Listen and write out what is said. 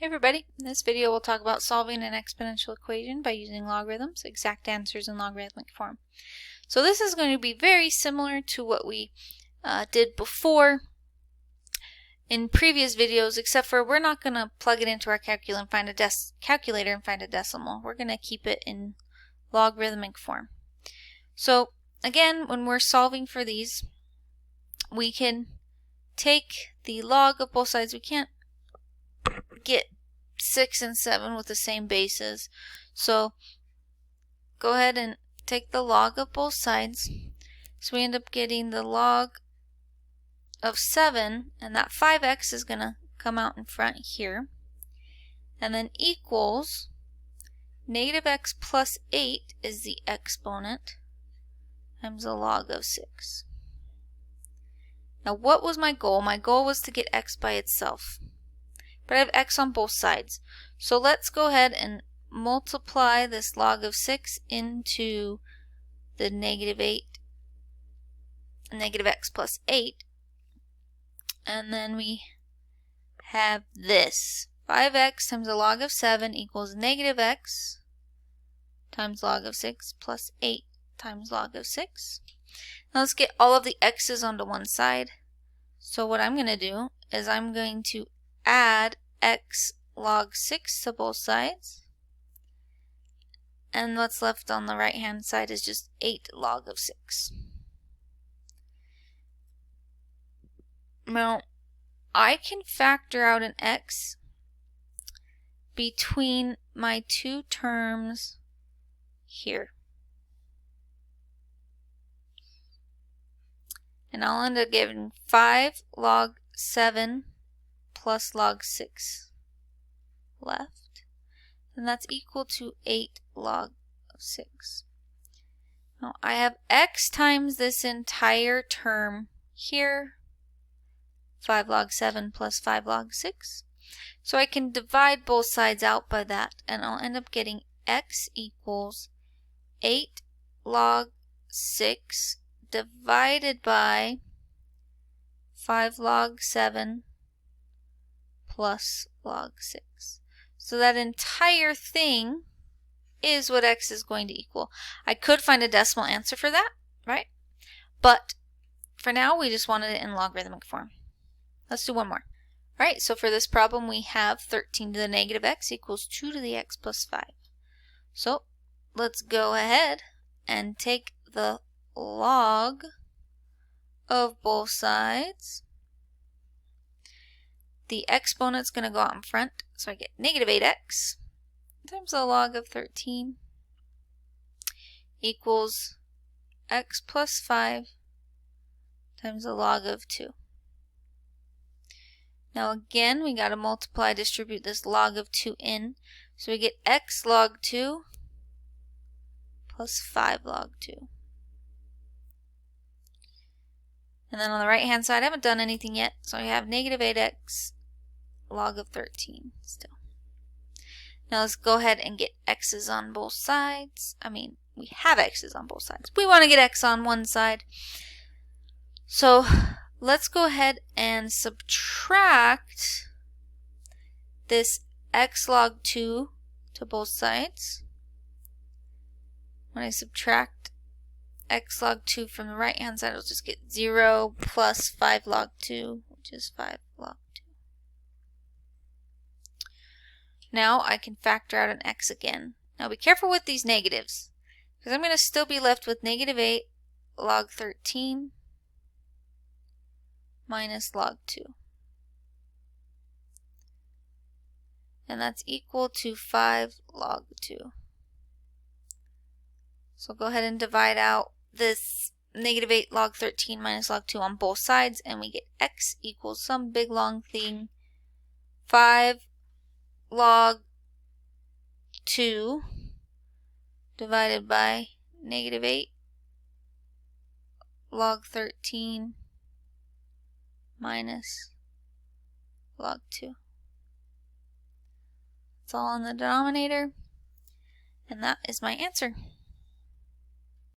Hey everybody, in this video we'll talk about solving an exponential equation by using logarithms, exact answers in logarithmic form. So this is going to be very similar to what we did before in previous videos, except for we're not going to plug it into our calculator and find a decimal. We're going to keep it in logarithmic form. So again, when we're solving for these, we can take the log of both sides. We can't get 6 and 7 with the same bases. So go ahead and take the log of both sides. So we end up getting the log of 7, and that 5x is going to come out in front here. And then equals negative x plus 8 is the exponent times the log of 6. Now what was my goal? My goal was to get x by itself. But I have x on both sides. So let's go ahead and multiply this log of 6 into the negative x plus 8. And then we have this. 5x times the log of 7 equals negative x times log of 6 plus 8 times log of 6. Now let's get all of the x's onto one side. So what I'm going to do is I'm going to add x log 6 to both sides, and what's left on the right hand side is just 8 log of 6. Now I can factor out an x between my two terms here, and I'll end up getting 5 log 7 plus log 6 left, and that's equal to 8 log of 6. Now I have x times this entire term here, 5 log 7 plus 5 log 6. So I can divide both sides out by that, and I'll end up getting x equals 8 log 6 divided by 5 log 7 plus log 6. So that entire thing is what x is going to equal. I could find a decimal answer for that, right? But for now, we just wanted it in logarithmic form. Let's do one more. All right, so for this problem, we have 13 to the negative x equals 2 to the x plus 5. So let's go ahead and take the log of both sides. The exponent's going to go out in front, so I get negative 8x times the log of 13 equals x plus 5 times the log of 2. Now again, we got to distribute this log of 2 in, so we get x log 2 plus 5 log 2. And then on the right hand side, I haven't done anything yet, so I have negative 8x log of 13 still. Now let's go ahead and get x's on both sides. We have x's on both sides. We want to get x on one side. So let's go ahead and subtract this x log 2 to both sides. When I subtract x log 2 from the right hand side, I'll just get 0 plus 5 log 2, which is 5 log 2. Now I can factor out an x again. Now be careful with these negatives, because I'm going to still be left with negative 8 log 13 minus log 2. And that's equal to 5 log 2. So go ahead and divide out this negative 8 log 13 minus log 2 on both sides, and we get x equals some big long thing, 5 log 2 divided by negative 8 log 13 minus log 2. It's all in the denominator, and that is my answer.